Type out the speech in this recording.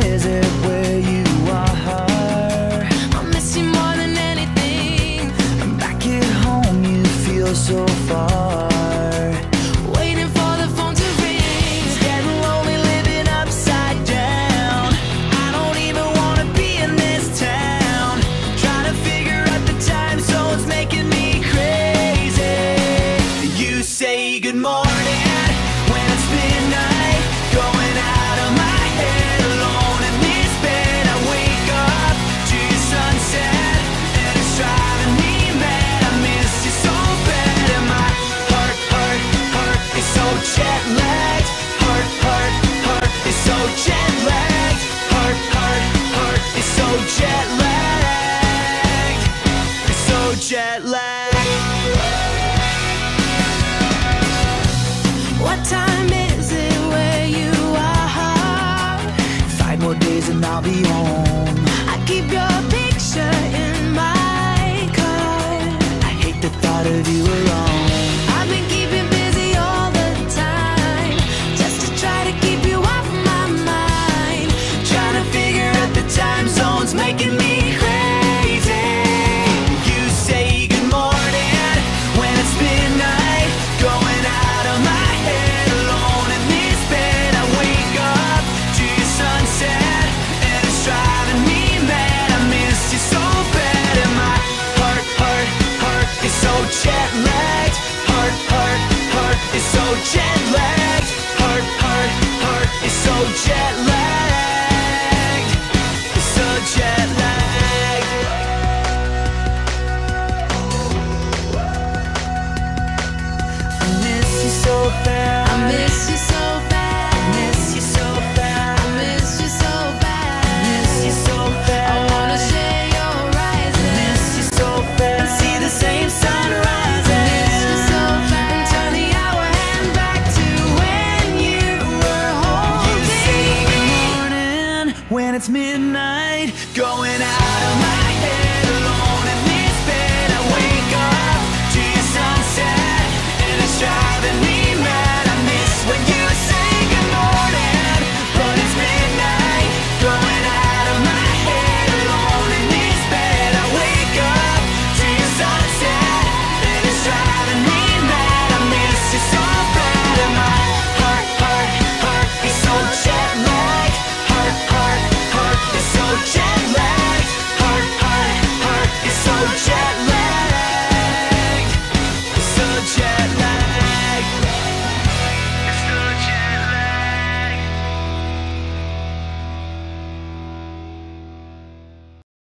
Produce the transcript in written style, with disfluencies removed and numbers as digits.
is it where you are? I miss you more than anything. Back at home you feel so far. Waiting for the phone to ring. It's getting lonely living upside down. I don't even wanna be in this town. Trying to figure out the time zones making me crazy. You say good morning when it's midnight, going out of my head alone in this bed. I wake up to your sunset and it's driving me mad. I miss you so bad and my heart is so jet lagged. Heart is so jet lagged. Heart is so jet lagged. It's so jet lagged. What time is it where you are? 5 more days and I'll be home. I keep your picture in my car. I hate the thought of you alone. I've been keeping busy all the time, just to try to keep you off my mind. Trying to figure out the time zones making me crazy. You say good morning when it's midnight, going out of my head alone in this bed. I wake up to your sunset and it's driving me mad. I miss you so bad and my heart is so jet lagged. Heart is so jet lagged. Heart is so jet lagged. It's so jet lagged. I miss you so bad. I miss you so bad. I miss you so bad. I miss you so bad. I miss you so bad. I wanna share your rising. I miss you so bad. And see the same sun rising. I miss you so bad. And turn the hour hand back to when you were holding You say good me. morning when it's midnight, going out of my